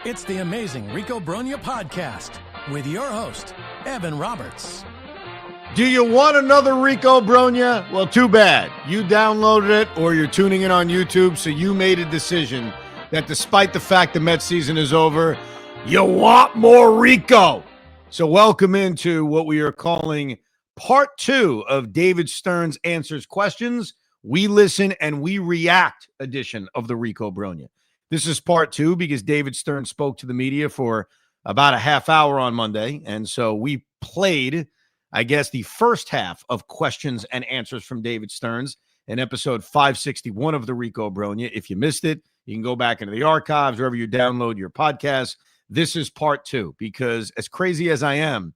It's the amazing Rico Bron podcast with your host, Evan Roberts. Do you want another Rico Bron? Well, too bad. You downloaded it or you're tuning in on YouTube, so you made a decision that despite the fact the Mets season is over, you want more Rico. So welcome into what we are calling part 2 of David Stearns Answers Questions. We listen and we react edition of the Rico Bron. This is part 2 because David Stearns spoke to the media for about a half hour on Monday. And so we played, I guess, the first half of questions and answers from David Stearns in episode 561 of the Rico Bron. If you missed it, you can go back into the archives, wherever you download your podcast. This is part 2 because as crazy as I am,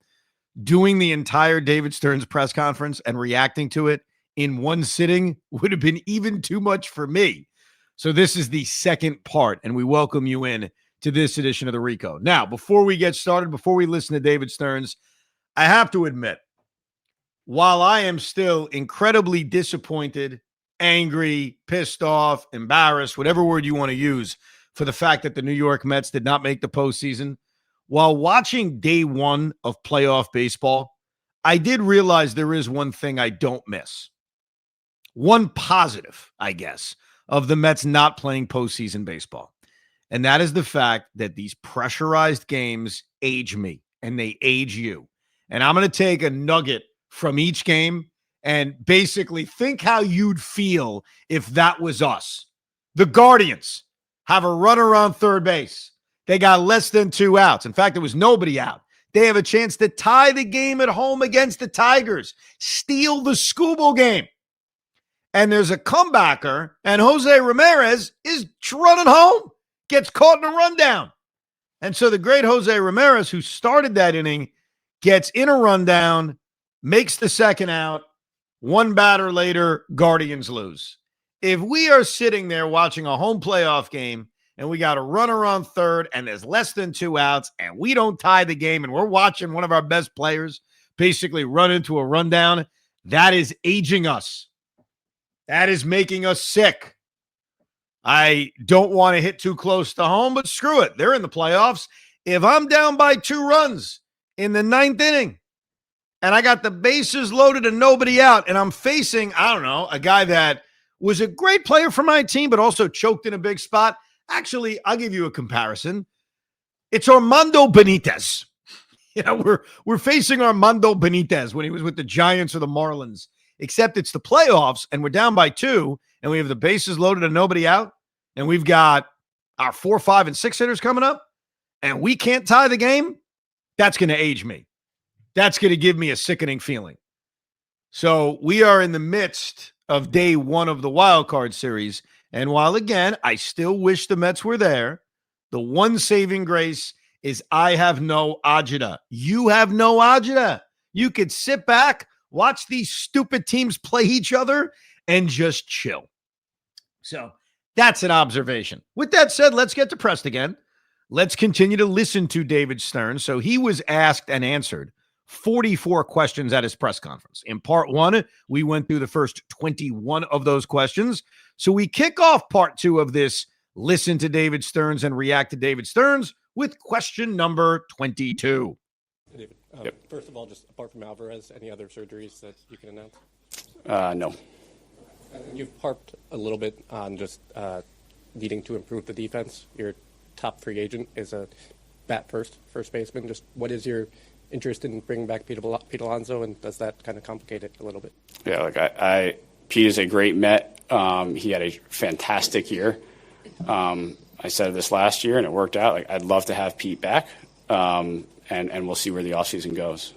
doing the entire David Stearns press conference and reacting to it in one sitting would have been even too much for me. So this is the second part, and we welcome you in to this edition of the Rico. Now, before we get started, before we listen to David Stearns, I have to admit, while I am still incredibly disappointed, angry, pissed off, embarrassed, whatever word you want to use, for the fact that the New York Mets did not make the postseason, while watching day one of playoff baseball, I did realize there is one thing I don't miss. One positive, I guess, of the Mets not playing postseason baseball. And that is the fact that these pressurized games age me and they age you. And I'm going to take a nugget from each game and basically think how you'd feel if that was us. The Guardians have a runner on third base. They got less than 2 outs. In fact, there was nobody out. They have a chance to tie the game at home against the Tigers, steal the Scooble game. And there's a comebacker, and Jose Ramirez is running home, gets caught in a rundown. And so the great Jose Ramirez, who started that inning, gets in a rundown, makes the second out. One batter later, Guardians lose. If we are sitting there watching a home playoff game, and we got a runner on third, and there's less than 2 outs, and we don't tie the game, and we're watching one of our best players basically run into a rundown, that is aging us. That is making us sick. I don't want to hit too close to home, but screw it. They're in the playoffs. If I'm down by 2 runs in the 9th inning and I got the bases loaded and nobody out and I'm facing, I don't know, a guy that was a great player for my team but also choked in a big spot. Actually, I'll give you a comparison. It's Armando Benitez. We're facing Armando Benitez when he was with the Giants or the Marlins. Except it's the playoffs, and we're down by 2, and we have the bases loaded and nobody out, and we've got our 4, 5, and 6 hitters coming up, and we can't tie the game. That's going to age me. That's going to give me a sickening feeling. So we are in the midst of day 1 of the wild card series, and while, again, I still wish the Mets were there, the one saving grace is I have no agita. You have no agita. You could sit back, watch these stupid teams play each other, and just chill. So that's an observation. With that said, let's get depressed again. Let's continue to listen to David Stearns. So he was asked and answered 44 questions at his press conference. In part 1, we went through the first 21 of those questions. So we kick off part 2 of this listen to David Stearns and react to David Stearns with question number 22. David, Yep. First of all, just apart from Alvarez, any other surgeries that you can announce? No. You've harped a little bit on just needing to improve the defense. Your top free agent is a first baseman. Just what is your interest in bringing back Pete Alonso, and does that kind of complicate it a little bit? Yeah, like Pete is a great Met. He had a fantastic year. I said this last year, and it worked out. Like, I'd love to have Pete back. And we'll see where the offseason goes.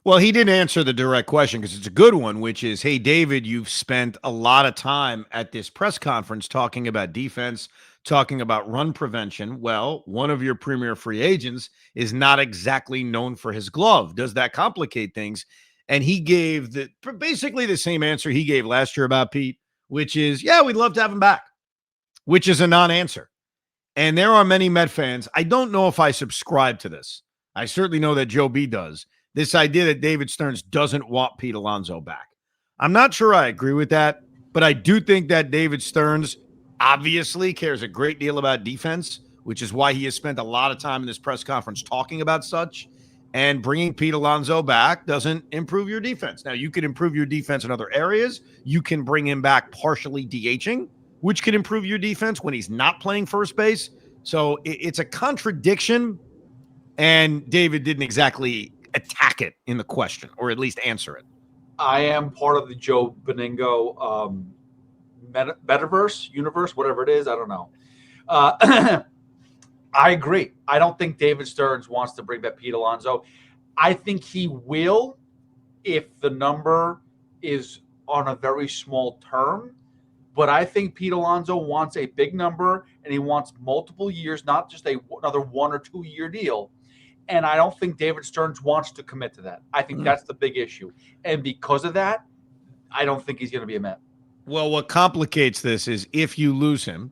Well, he didn't answer the direct question because it's a good one, which is, hey, David, you've spent a lot of time at this press conference talking about defense, talking about run prevention. Well, one of your premier free agents is not exactly known for his glove. Does that complicate things? And he gave basically the same answer he gave last year about Pete, which is, yeah, we'd love to have him back, which is a non-answer. And there are many Met fans. I don't know if I subscribe to this. I certainly know that Joe B does. This idea that David Stearns doesn't want Pete Alonso back. I'm not sure I agree with that, but I do think that David Stearns obviously cares a great deal about defense, which is why he has spent a lot of time in this press conference talking about such. And bringing Pete Alonso back doesn't improve your defense. Now, you can improve your defense in other areas. You can bring him back partially DHing, which can improve your defense when he's not playing first base. So it's a contradiction, and David didn't exactly attack it in the question, or at least answer it. I am part of the Joe Beningo metaverse, universe, whatever it is. I don't know. I agree. I don't think David Stearns wants to bring back Pete Alonso. I think he will if the number is on a very small term. But I think Pete Alonso wants a big number, and he wants multiple years, not just another 1 or 2 year deal. And I don't think David Stearns wants to commit to that. I think that's the big issue. And because of that, I don't think he's going to be a Met. Well, what complicates this is if you lose him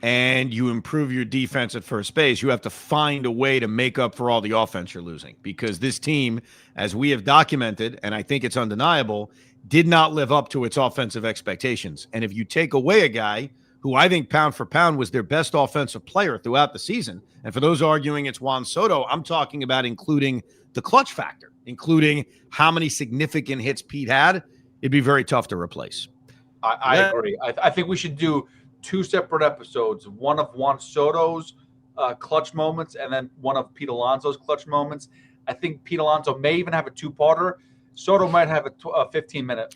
and you improve your defense at first base, you have to find a way to make up for all the offense you're losing, because this team, as we have documented, and I think it's undeniable, did not live up to its offensive expectations. And if you take away a guy who I think pound for pound was their best offensive player throughout the season, and for those arguing it's Juan Soto, I'm talking about including the clutch factor, including how many significant hits Pete had, it'd be very tough to replace. I agree. I think we should do 2 separate episodes, one of Juan Soto's clutch moments and then one of Pete Alonso's clutch moments. I think Pete Alonso may even have a 2-parter. Soto might have a 15-minute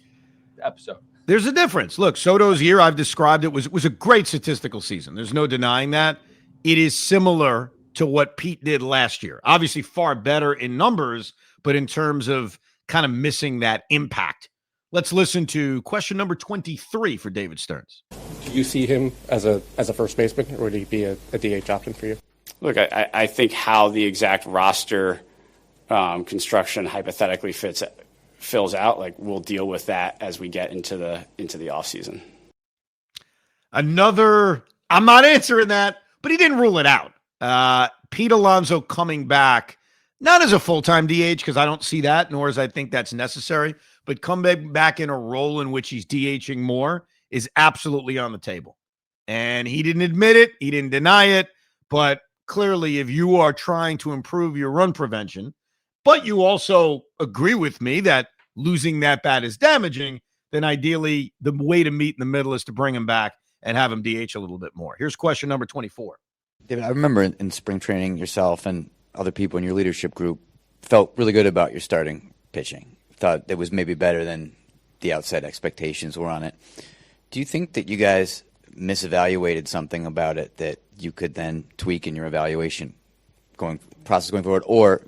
episode. There's a difference. Look, Soto's year, I've described it, was a great statistical season. There's no denying that. It is similar to what Pete did last year. Obviously far better in numbers, but in terms of kind of missing that impact. Let's listen to question number 23 for David Stearns. Do you see him as a first baseman, or would he be a DH option for you? Look, I think how the exact roster construction hypothetically fills out, like we'll deal with that as we get into the offseason. I'm not answering that, but he didn't rule it out. Pete Alonso coming back, not as a full-time DH, because I don't see that, nor as I think that's necessary, but come back in a role in which he's DHing more is absolutely on the table. And he didn't admit it. He didn't deny it. But clearly, if you are trying to improve your run prevention, but you also agree with me that losing that bat is damaging, then ideally the way to meet in the middle is to bring him back and have him DH a little bit more. Here's question number 24. David, I remember in spring training, yourself and other people in your leadership group felt really good about your starting pitching. Thought it was maybe better than the outside expectations were on it. Do you think that you guys misevaluated something about it that you could then tweak in your evaluation going forward? Or,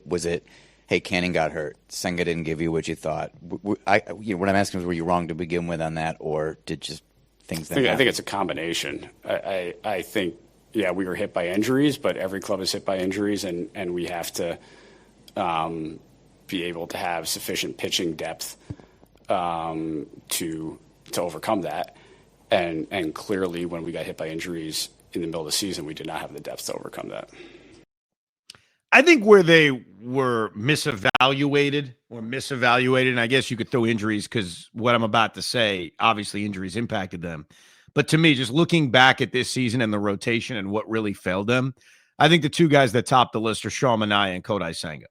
was it, hey, Canning got hurt, Senga didn't give you what you thought? What I'm asking is, were you wrong to begin with on that, or did just things that I think it's a combination. I think, yeah, we were hit by injuries, but every club is hit by injuries, and we have to be able to have sufficient pitching depth to overcome that. And clearly, when we got hit by injuries in the middle of the season, we did not have the depth to overcome that. I think where they were misevaluated, and I guess you could throw injuries because what I'm about to say, obviously injuries impacted them. But to me, just looking back at this season and the rotation and what really failed them, I think the 2 guys that top the list are Manaea and Kodai Senga.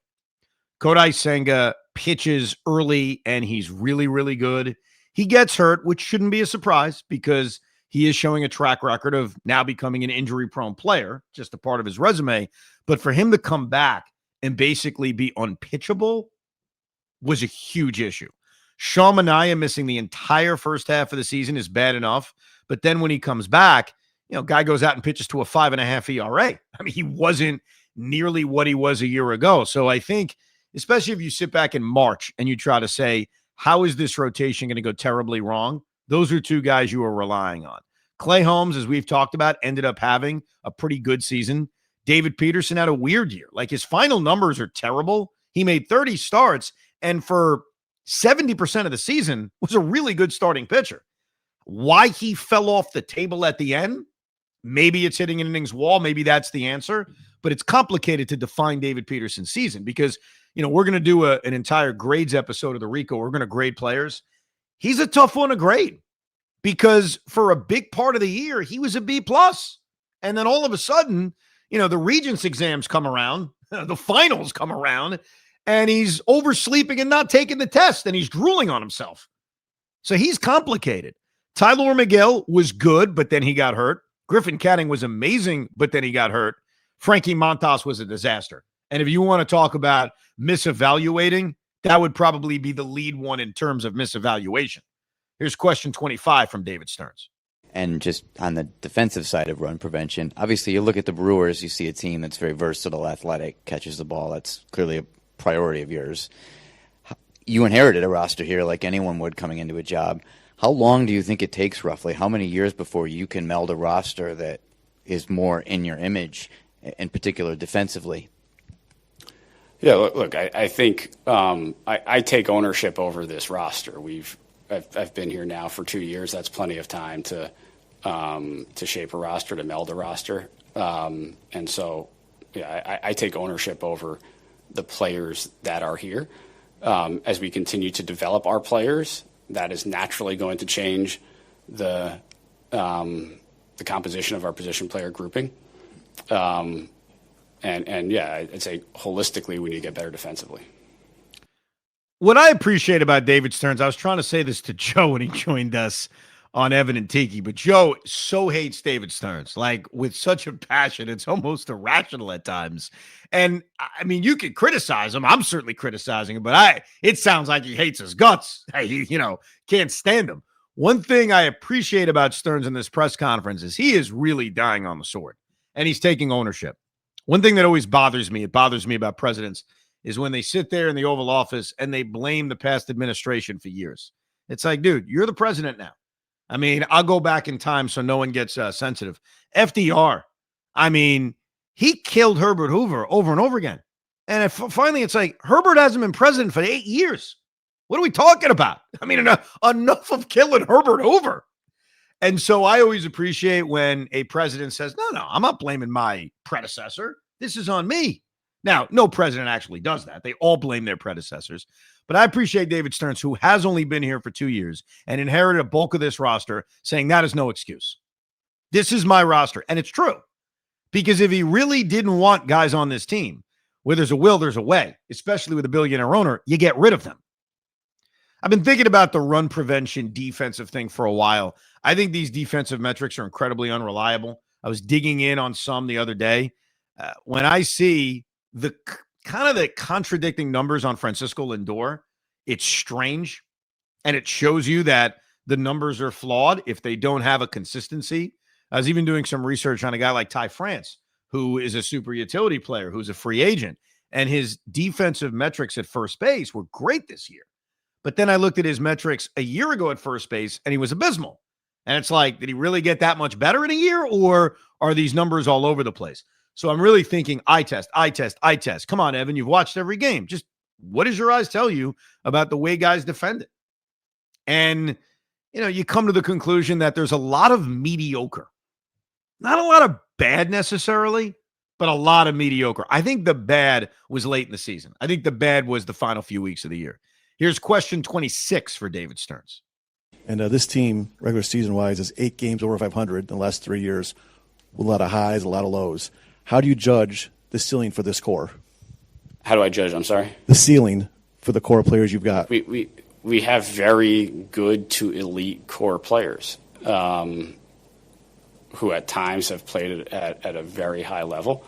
Kodai Senga pitches early, and he's really, really good. He gets hurt, which shouldn't be a surprise because he is showing a track record of now becoming an injury-prone player, just a part of his resume. But for him to come back and basically be unpitchable was a huge issue. Manaea missing the entire first half of the season is bad enough. But then when he comes back, guy goes out and pitches to a 5.5 ERA. I mean, he wasn't nearly what he was a year ago. So I think, especially if you sit back in March and you try to say, how is this rotation going to go terribly wrong? Those are 2 guys you are relying on. Clay Holmes, as we've talked about, ended up having a pretty good season. David Peterson had a weird year. Like, his final numbers are terrible. He made 30 starts, and for 70% of the season was a really good starting pitcher. Why he fell off the table at the end, maybe it's hitting an innings wall. Maybe that's the answer. But it's complicated to define David Peterson's season because, we're going to do an entire grades episode of the Rico. We're going to grade players. He's a tough one to grade because for a big part of the year, he was a B+. And then all of a sudden, the Regents exams come around, the finals come around, and he's oversleeping and not taking the test, and he's drooling on himself. So he's complicated. Tyler Miguel was good, but then he got hurt. Griffin Canning was amazing, but then he got hurt. Frankie Montas was a disaster. And if you want to talk about misevaluating, that would probably be the lead one in terms of misevaluation. Here's question 25 from David Stearns. And just on the defensive side of run prevention, obviously you look at the Brewers, you see a team that's very versatile, athletic, catches the ball. That's clearly a priority of yours. You inherited a roster here like anyone would coming into a job. How long do you think it takes roughly? How many years before you can meld a roster that is more in your image, in particular defensively? Yeah, look, I think I take ownership over this roster. I've been here now for 2 years. That's plenty of time to shape a roster, to meld a roster. And so, yeah, I take ownership over the players that are here. As we continue to develop our players, that is naturally going to change the composition of our position player grouping. And yeah, I'd say holistically we need to get better defensively. What I appreciate about David Stearns, I was trying to say this to Joe when he joined us on Evan and Tiki, but Joe so hates David Stearns, like with such a passion. It's almost irrational at times. And I mean, you can criticize him. I'm certainly criticizing him, but it sounds like he hates his guts. He, can't stand him. One thing I appreciate about Stearns in this press conference is he is really dying on the sword and he's taking ownership. One thing that always bothers me about presidents is when they sit there in the Oval Office and they blame the past administration for years. It's like, dude, you're the president now. I mean, I'll go back in time so no one gets sensitive. FDR, I mean, he killed Herbert Hoover over and over again. And finally, it's like, Herbert hasn't been president for 8 years. What are we talking about? I mean, enough of killing Herbert Hoover. And so I always appreciate when a president says, no, I'm not blaming my predecessor. This is on me. Now, no president actually does that. They all blame their predecessors. But I appreciate David Stearns, who has only been here for 2 years and inherited a bulk of this roster, saying that is no excuse. This is my roster. And it's true. Because if he really didn't want guys on this team, where there's a will, there's a way, especially with a billionaire owner, you get rid of them. I've been thinking about the run prevention defensive thing for a while. I think these defensive metrics are incredibly unreliable. I was digging in on some the other day. When I see the kind of the contradicting numbers on Francisco Lindor, it's strange. And it shows you that the numbers are flawed if they don't have a consistency. I was even doing some research on a guy like Ty France, who is a super utility player, who's a free agent. And his defensive metrics at first base were great this year. But then I looked at his metrics a year ago at first base, and he was abysmal. And it's like, did he really get that much better in a year, or are these numbers all over the place? So I'm really thinking eye test. Come on, Evan, you've watched every game. Just what does your eyes tell you about the way guys defend it? And, you come to the conclusion that there's a lot of mediocre. Not a lot of bad necessarily, but a lot of mediocre. I think the bad was late in the season. I think the bad was the final few weeks of the year. Here's question 26 for David Stearns. And this team, regular season-wise, is 8 games over 500 in the last 3 years, with a lot of highs, a lot of lows. How do you judge the ceiling for this core? How do I judge? I'm sorry? The ceiling for the core players you've got. We have very good to elite core players who at times have played at a very high level.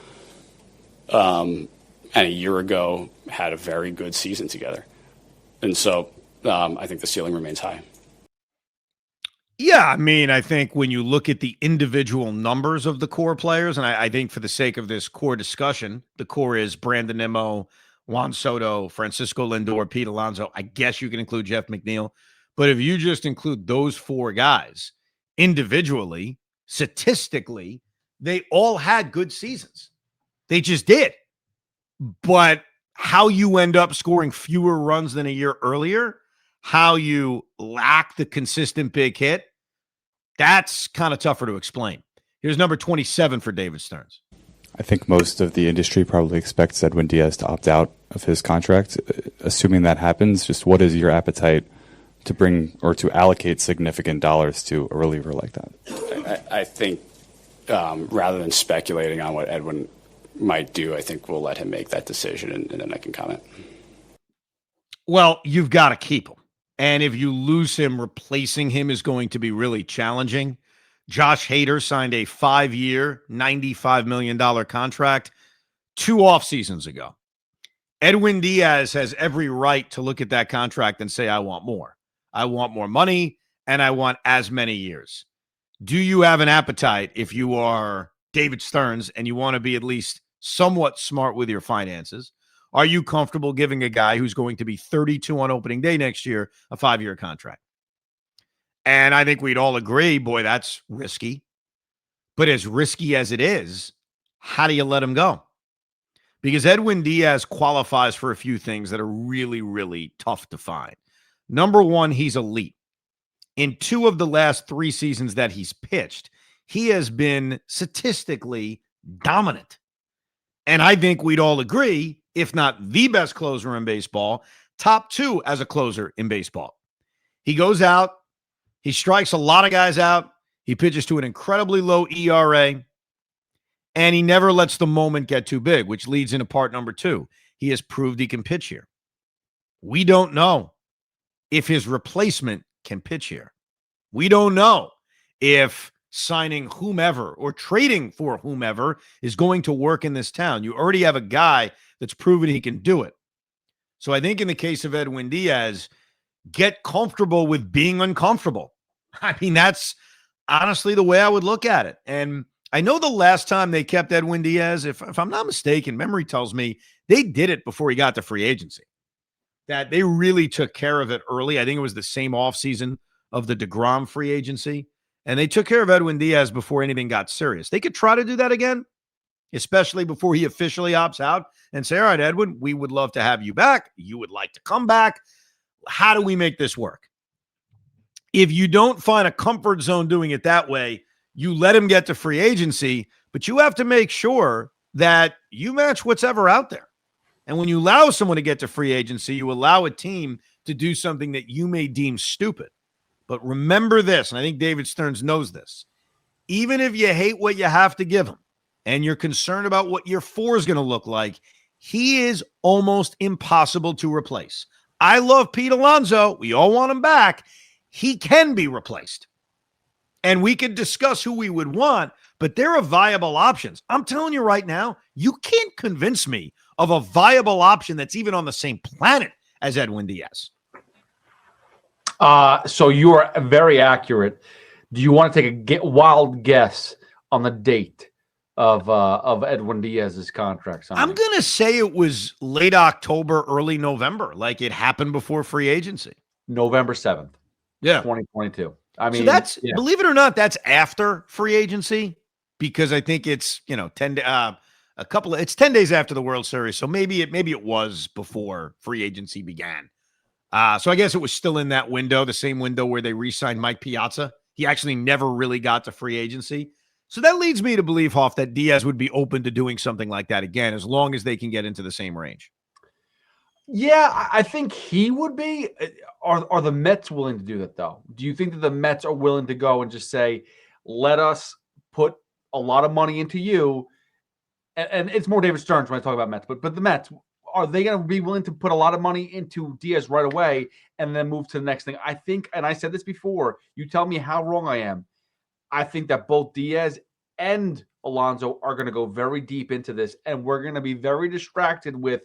And a year ago had a very good season together. And so I think the ceiling remains high. Yeah, I mean, I think when you look at the individual numbers of the core players, and I think for the sake of this core discussion, the core is Brandon Nimmo, Juan Soto, Francisco Lindor, Pete Alonso. I guess you can include Jeff McNeil. But if you just include those 4 guys individually, statistically, they all had good seasons. They just did. But how you end up scoring fewer runs than a year earlier, how you lack the consistent big hit, that's kind of tougher to explain. Here's number 27 for David Stearns. I think most of the industry probably expects Edwin Diaz to opt out of his contract. Assuming that happens, just what is your appetite to bring or to allocate significant dollars to a reliever like that? I think rather than speculating on what Edwin might do, I think we'll let him make that decision, and then I can comment. Well, you've got to keep him. And if you lose him, replacing him is going to be really challenging. Josh Hader signed a 5-year, $95 million contract 2 off seasons ago. Edwin Diaz has every right to look at that contract and say, I want more. I want more money, and I want as many years. Do you have an appetite if you are David Stearns and you want to be at least somewhat smart with your finances? Are you comfortable giving a guy who's going to be 32 on opening day next year a 5-year contract? And I think we'd all agree, boy, that's risky. But as risky as it is, how do you let him go? Because Edwin Diaz qualifies for a few things that are really, really tough to find. Number one, he's elite. In 2 of the last 3 seasons that he's pitched, he has been statistically dominant. And I think we'd all agree, if not the best closer in baseball, top 2 as a closer in baseball. He goes out, he strikes a lot of guys out, he pitches to an incredibly low ERA, and he never lets the moment get too big, which leads into part number 2. He has proved he can pitch here. We don't know if his replacement can pitch here. We don't know if signing whomever or trading for whomever is going to work in this town. You already have a guy that's proven he can do it. So I think in the case of Edwin Diaz, get comfortable with being uncomfortable. I mean, that's honestly the way I would look at it. And I know the last time they kept Edwin Diaz, if I'm not mistaken, memory tells me they did it before he got to free agency. That they really took care of it early. I think it was the same offseason of the DeGrom free agency. And they took care of Edwin Diaz before anything got serious. They could try to do that again, especially before he officially opts out and say, all right, Edwin, we would love to have you back. You would like to come back. How do we make this work? If you don't find a comfort zone doing it that way, you let him get to free agency, but you have to make sure that you match what's ever out there. And when you allow someone to get to free agency, you allow a team to do something that you may deem stupid. But remember this, and I think David Stearns knows this. Even if you hate what you have to give him and you're concerned about what year 4 is going to look like, he is almost impossible to replace. I love Pete Alonso. We all want him back. He can be replaced. And we could discuss who we would want, but there are viable options. I'm telling you right now, you can't convince me of a viable option that's even on the same planet as Edwin Diaz. So you are very accurate. Do you want to take a wild guess on the date of Edwin Diaz's contract signing? I'm going to say it was late October, early November, like it happened before free agency. November 7th, 2022. I mean, so that's, believe it or not, that's after free agency, because I think it's, 10 days after the World Series. So maybe it was before free agency began. So I guess it was still in that window, the same window where they re-signed Mike Piazza. He actually never really got to free agency. So that leads me to believe, Hoff, that Diaz would be open to doing something like that again, as long as they can get into the same range. Yeah, I think he would be. Are the Mets willing to do that, though? Do you think that the Mets are willing to go and just say, let us put a lot of money into you? And it's more David Stearns when I talk about Mets, but the Mets, are they going to be willing to put a lot of money into Diaz right away and then move to the next thing? I think, and I said this before, you tell me how wrong I am. I think that both Diaz and Alonso are going to go very deep into this, and we're going to be very distracted with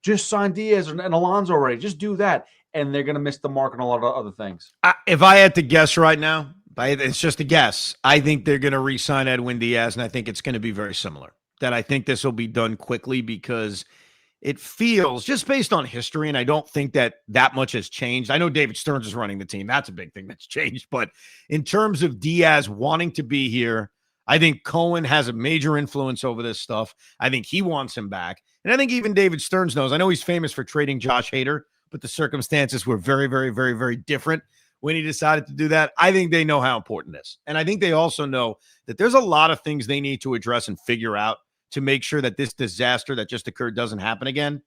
just sign Diaz and Alonso already. Just do that. And they're going to miss the mark on a lot of other things. If I had to guess right now, it's just a guess, I think they're going to re-sign Edwin Diaz, and I think it's going to be very similar. That I think this will be done quickly because it feels, just based on history, and I don't think that much has changed. I know David Stearns is running the team. That's a big thing that's changed. But in terms of Diaz wanting to be here, I think Cohen has a major influence over this stuff. I think he wants him back. And I think even David Stearns knows. I know he's famous for trading Josh Hader, but the circumstances were very, very, very, very different when he decided to do that. I think they know how important this is. And I think they also know that there's a lot of things they need to address and figure out to make sure that this disaster that just occurred doesn't happen again.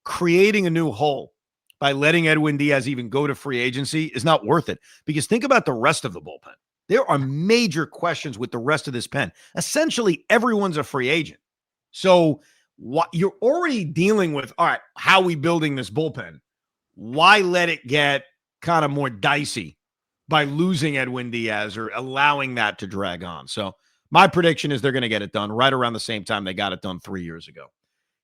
Creating a new hole by letting Edwin Diaz even go to free agency is not worth it, because think about the rest of the bullpen. There are major questions with the rest of this pen. Essentially, everyone's a free agent. So what you're already dealing with, all right, how are we building this bullpen? Why let it get kind of more dicey by losing Edwin Diaz or allowing that to drag on? So my prediction is they're going to get it done right around the same time they got it done 3 years ago.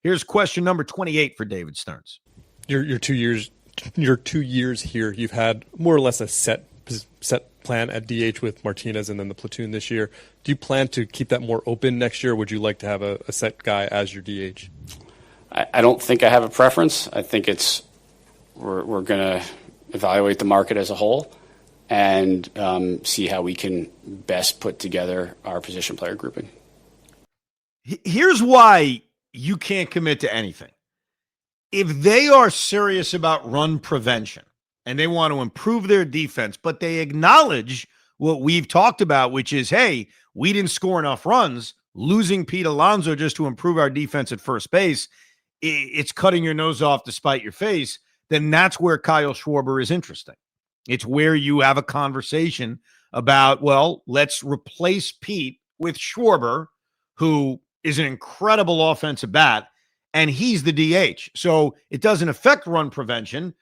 Here's question number 28 for David Stearns. Your 2 years, your 2 years here, you've had more or less a set plan at DH with Martinez and then the platoon this year. Do you plan to keep that more open next year? Or would you like to have a set guy as your DH? I don't think I have a preference. I think we're going to evaluate the market as a whole and see how we can best put together our position player grouping. Here's why you can't commit to anything. If they are serious about run prevention and they want to improve their defense, but they acknowledge what we've talked about, which is, hey, we didn't score enough runs, losing Pete Alonso just to improve our defense at first base, it's cutting your nose off to spite your face, then that's where Kyle Schwarber is interesting. It's where you have a conversation about, well, let's replace Pete with Schwarber, who is an incredible offensive bat, and he's the DH. So it doesn't affect run prevention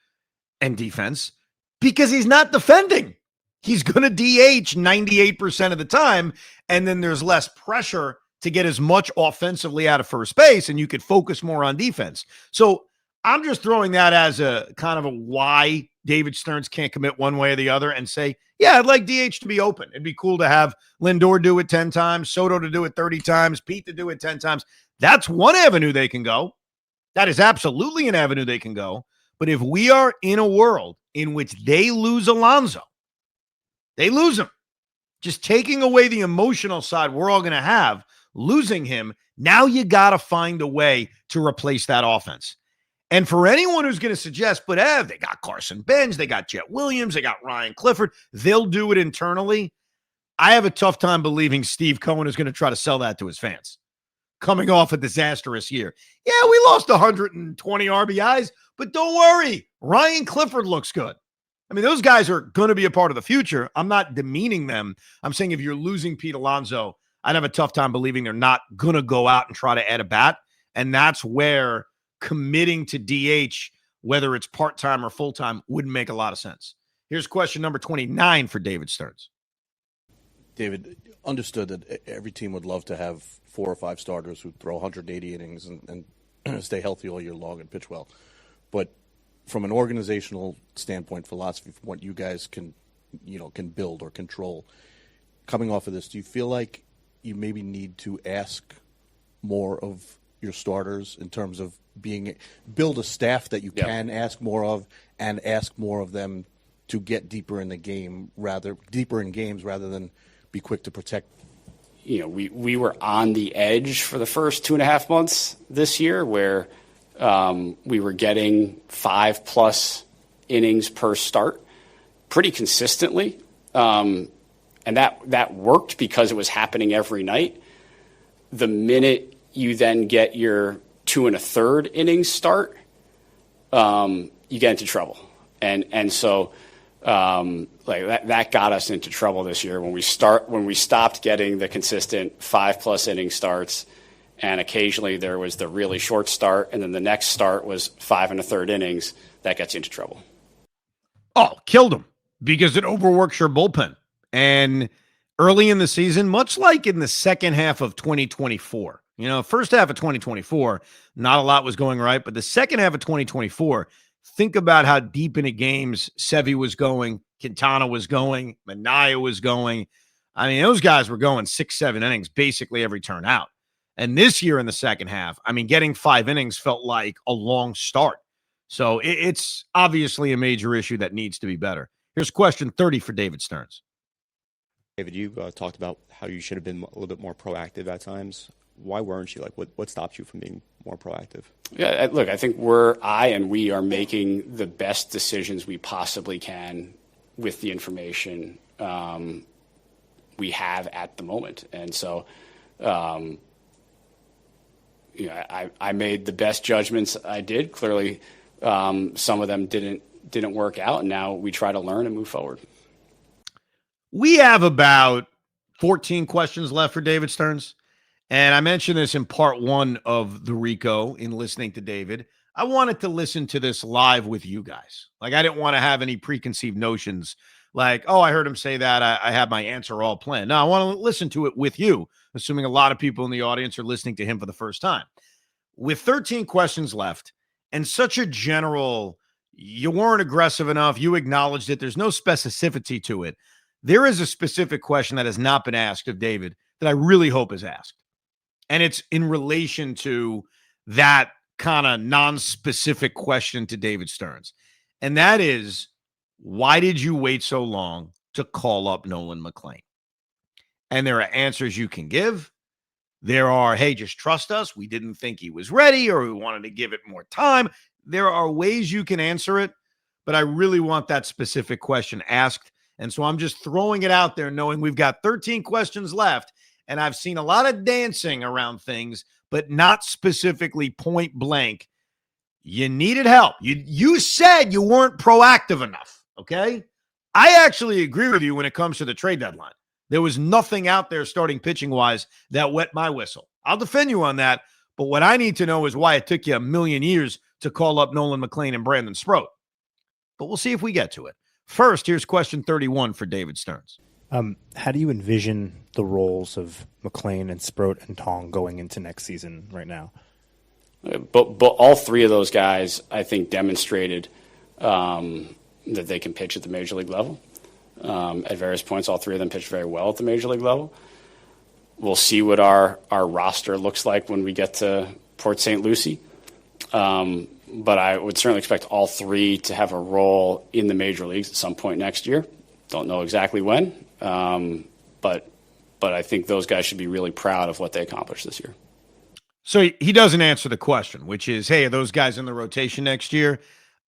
and defense because he's not defending. He's going to DH 98% of the time, and then there's less pressure to get as much offensively out of first base, and you could focus more on defense. So I'm just throwing that as a kind of a why David Stearns can't commit one way or the other and say, yeah, I'd like DH to be open. It'd be cool to have Lindor do it 10 times, Soto to do it 30 times, Pete to do it 10 times. That's one avenue they can go. That is absolutely an avenue they can go. But if we are in a world in which they lose Alonso, they lose him, just taking away the emotional side we're all going to have, losing him, now you got to find a way to replace that offense. And for anyone who's going to suggest, but they got Carson Benz, they got Jet Williams, they got Ryan Clifford, they'll do it internally. I have a tough time believing Steve Cohen is going to try to sell that to his fans. Coming off a disastrous year. Yeah, we lost 120 RBIs, but don't worry. Ryan Clifford looks good. I mean, those guys are going to be a part of the future. I'm not demeaning them. I'm saying if you're losing Pete Alonso, I'd have a tough time believing they're not going to go out and try to add a bat. And that's where committing to DH, whether it's part-time or full-time, wouldn't make a lot of sense. Here's question number 29 for David Stearns. David, understood that every team would love to have 4 or 5 starters who throw 180 innings and stay healthy all year long and pitch well. But from an organizational standpoint, philosophy, from what you guys can build or control, coming off of this, do you feel like you maybe need to ask more of your starters in terms of build a staff that you can ask more of and ask more of them to get deeper in the game, deeper in games rather than be quick to protect? You know, we were on the edge for the first 2.5 months this year where we were getting 5+ innings per start pretty consistently. And that worked because it was happening every night. The minute you then get your 2 1/3 innings start, you get into trouble. And so like that got us into trouble this year when we stopped getting the consistent 5+ inning starts, and occasionally there was the really short start, and then the next start was 5 1/3 innings. That gets you into trouble. Oh, killed him because it overworks your bullpen. And early in the season, much like in the second half of 2024, first half of 2024, not a lot was going right, but the second half of 2024, think about how deep into games Sevy was going, Quintana was going, Manaea was going. I mean, those guys were going 6-7 innings basically every turn out. And this year in the second half, I mean, getting 5 innings felt like a long start. So it's obviously a major issue that needs to be better. Here's question 30 for David Stearns. David, you talked about how you should have been a little bit more proactive at times. Why weren't you? Like, what stopped you from being more proactive? Yeah, look, I think we are making the best decisions we possibly can with the information we have at the moment. And so, I made the best judgments I did. Clearly, some of them didn't work out, and now we try to learn and move forward. We have about 14 questions left for David Stearns. And I mentioned this in part one of the Rico in listening to David. I wanted to listen to this live with you guys. Like, I didn't want to have any preconceived notions like, oh, I heard him say that. I have my answer all planned. No, I want to listen to it with you, assuming a lot of people in the audience are listening to him for the first time. With 13 questions left and such a general, you weren't aggressive enough, you acknowledged it, there's no specificity to it. There is a specific question that has not been asked of David that I really hope is asked. And it's in relation to that kind of non-specific question to David Stearns. And that is, why did you wait so long to call up Nolan McLean? And there are answers you can give. There are, hey, just trust us. We didn't think he was ready, or we wanted to give it more time. There are ways you can answer it, but I really want that specific question asked. And so I'm just throwing it out there knowing we've got 13 questions left. And I've seen a lot of dancing around things, but not specifically point blank. You needed help. You said you weren't proactive enough, okay? I actually agree with you when it comes to the trade deadline. There was nothing out there starting pitching-wise that wet my whistle. I'll defend you on that, but what I need to know is why it took you a million years to call up Nolan McLean and Brandon Sproat. But we'll see if we get to it. First, here's question 31 for David Stearns. How do you envision the roles of McLean and Sproat and Tong going into next season right now? But all three of those guys, I think, demonstrated that they can pitch at the major league level. At various points, all three of them pitched very well at the major league level. We'll see what our roster looks like when we get to Port St. Lucie. But I would certainly expect all three to have a role in the major leagues at some point next year. Don't know exactly when, but I think those guys should be really proud of what they accomplished this year. So he doesn't answer the question, which is, hey, are those guys in the rotation next year?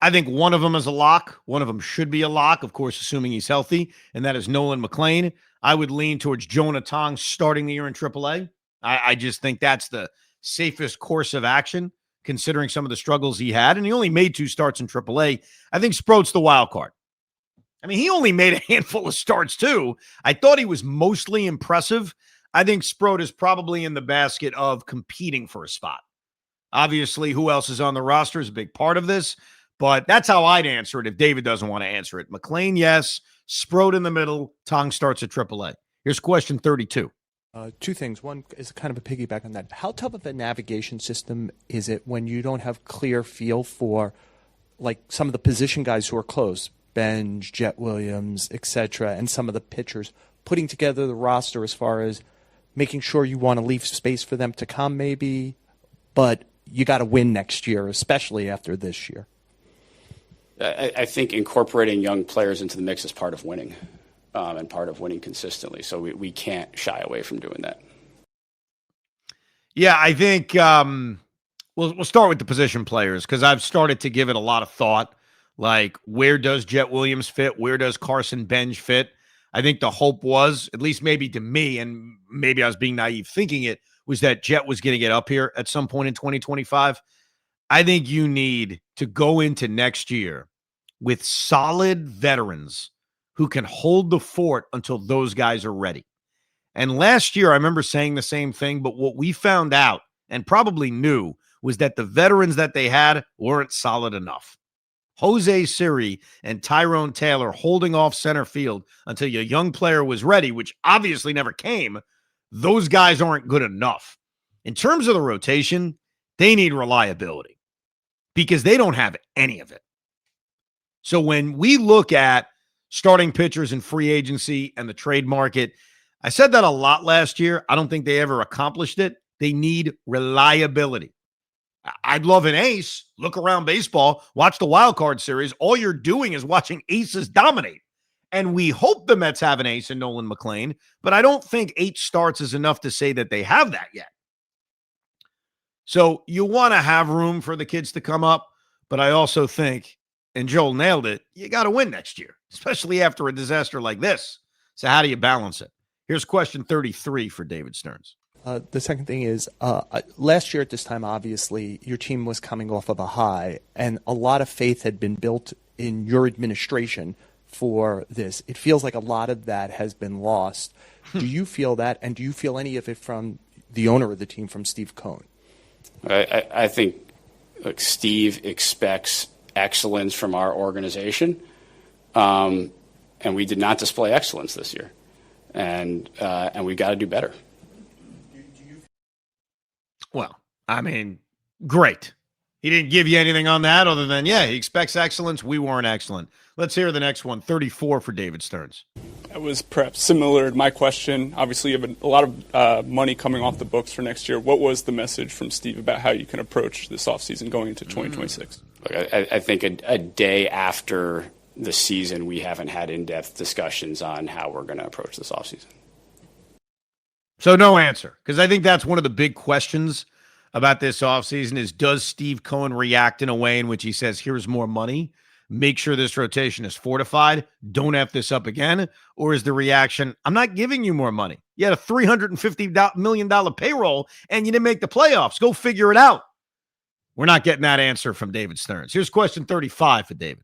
I think one of them is a lock. One of them should be a lock, of course, assuming he's healthy, and that is Nolan McLean. I would lean towards Jonah Tong starting the year in AAA. I just think that's the safest course of action, considering some of the struggles he had, and he only made 2 starts in AAA. I think Sproat's the wild card. I mean, he only made a handful of starts, too. I thought he was mostly impressive. I think Sproat is probably in the basket of competing for a spot. Obviously, who else is on the roster is a big part of this, but that's how I'd answer it if David doesn't want to answer it. McLean, yes. Sproat in the middle. Tong starts at AAA. Here's question 32. 2 things. One is kind of a piggyback on that. How tough of a navigation system is it when you don't have clear feel for, like, some of the position guys who are close, Benj, Jet Williams, etc., and some of the pitchers, putting together the roster as far as making sure you want to leave space for them to come maybe, but you got to win next year, especially after this year? I think incorporating young players into the mix is part of winning, and part of winning consistently. So we can't shy away from doing that. Yeah, I think we'll start with the position players because I've started to give it a lot of thought. Like, where does Jet Williams fit? Where does Carson Benj fit? I think the hope was, at least maybe to me, and maybe I was being naive thinking it, was that Jet was going to get up here at some point in 2025. I think you need to go into next year with solid veterans who can hold the fort until those guys are ready. And last year, I remember saying the same thing, but what we found out and probably knew was that the veterans that they had weren't solid enough. Jose Siri and Tyrone Taylor holding off center field until your young player was ready, which obviously never came. Those guys aren't good enough. In terms of the rotation, they need reliability because they don't have any of it. So when we look at starting pitchers in free agency and the trade market, I said that a lot last year. I don't think they ever accomplished it. They need reliability. I'd love an ace. Look around baseball. Watch the wild card series. All you're doing is watching aces dominate. And we hope the Mets have an ace in Nolan McLean, but I don't think 8 starts is enough to say that they have that yet. So you want to have room for the kids to come up, but I also think, and Joel nailed it, you got to win next year, especially after a disaster like this. So how do you balance it? Here's question 33 for David Stearns. The second thing is, last year at this time, obviously, your team was coming off of a high, and a lot of faith had been built in your administration for this. It feels like a lot of that has been lost. Do you feel that, and do you feel any of it from the owner of the team, from Steve Cohen? I think Steve expects excellence from our organization, and we did not display excellence this year, and we got to do better. Well, I mean, great. He didn't give you anything on that other than, yeah, he expects excellence. We weren't excellent. Let's hear the next one. 34 for David Stearns. That was perhaps similar to my question. Obviously, you have a lot of money coming off the books for next year. What was the message from Steve about how you can approach this offseason going into 2026? I think a day after the season, we haven't had in-depth discussions on how we're going to approach this offseason. So no answer, because I think that's one of the big questions about this offseason is, does Steve Cohen react in a way in which he says, here's more money, make sure this rotation is fortified, don't F this up again? Or is the reaction, I'm not giving you more money. You had a $350 million payroll and you didn't make the playoffs. Go figure it out. We're not getting that answer from David Stearns. Here's question 35 for David.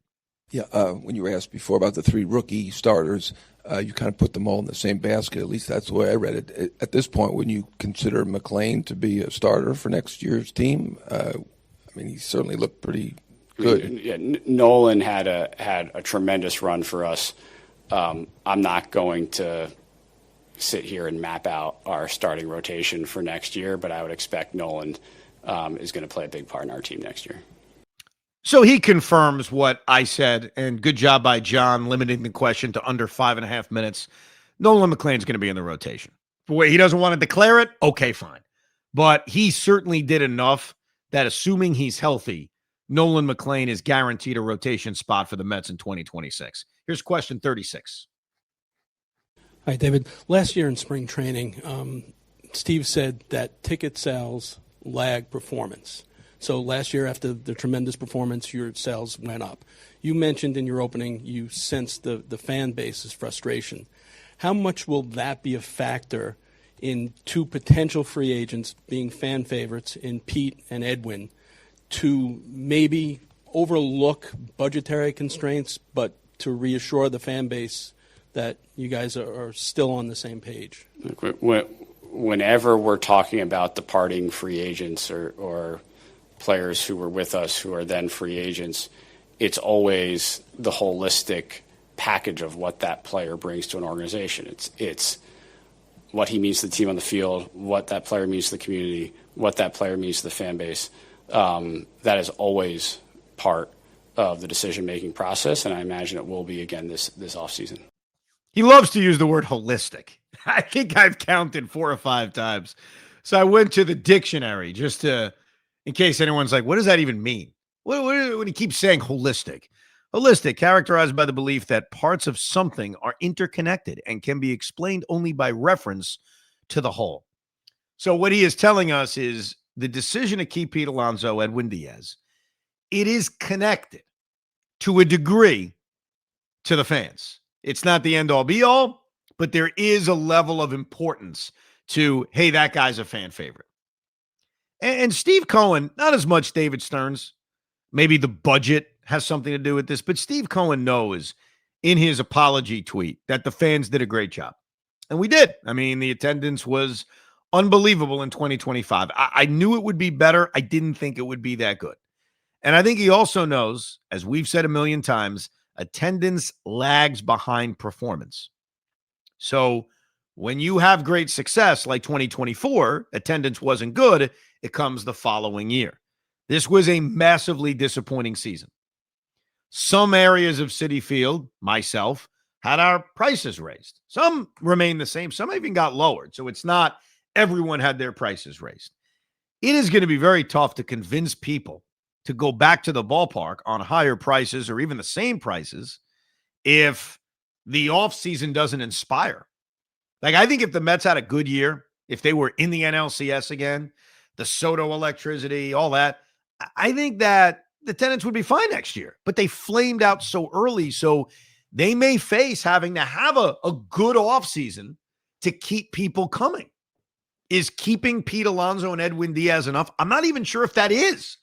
Yeah, when you were asked before about the three rookie starters, you kind of put them all in the same basket. At least that's the way I read it. At this point, wouldn't you consider McLean to be a starter for next year's team? I mean, he certainly looked pretty good. Yeah, Nolan had a tremendous run for us. I'm not going to sit here and map out our starting rotation for next year, but I would expect Nolan is going to play a big part in our team next year. So he confirms what I said, and good job by John limiting the question to under 5.5 minutes. Nolan McLean's going to be in the rotation. He doesn't want to declare it? Okay, fine. But he certainly did enough that assuming he's healthy, Nolan McLean is guaranteed a rotation spot for the Mets in 2026. Here's question 36. Hi, David. Last year in spring training, Steve said that ticket sales lag performance. So last year, after the tremendous performance, your sales went up. You mentioned in your opening you sensed the fan base's frustration. How much will that be a factor in two potential free agents being fan favorites in Pete and Edwin to maybe overlook budgetary constraints, but to reassure the fan base that you guys are still on the same page? Whenever we're talking about departing free agents or players who were with us who are then free agents, it's always the holistic package of what that player brings to an organization. It's what he means to the team on the field, what that player means to the community, what that player means to the fan base. That is always part of the decision-making process, and I imagine it will be again this offseason. He loves to use the word holistic. I think I've counted 4 or 5 times. So I went to the dictionary just to, in case anyone's like, what does that even mean? What do he keeps saying holistic? Holistic, characterized by the belief that parts of something are interconnected and can be explained only by reference to the whole. So what he is telling us is the decision to keep Pete Alonso, Edwin Diaz, it is connected to a degree to the fans. It's not the end all be all, but there is a level of importance to, hey, that guy's a fan favorite. And Steve Cohen, not as much David Stearns. Maybe the budget has something to do with this, but Steve Cohen knows in his apology tweet that the fans did a great job. And we did. I mean, the attendance was unbelievable in 2025. I knew it would be better. I didn't think it would be that good. And I think he also knows, as we've said a million times, attendance lags behind performance. So when you have great success like 2024, attendance wasn't good, it comes the following year. This was a massively disappointing season. Some areas of Citi Field, myself, had our prices raised. Some remained the same. Some even got lowered. So it's not everyone had their prices raised. It is going to be very tough to convince people to go back to the ballpark on higher prices or even the same prices if the offseason doesn't inspire. Like, I think if the Mets had a good year, if they were in the NLCS again, the Soto electricity, all that, I think that the attendance would be fine next year. But they flamed out so early, so they may face having to have a good offseason to keep people coming. Is keeping Pete Alonso and Edwin Diaz enough? I'm not even sure if that is.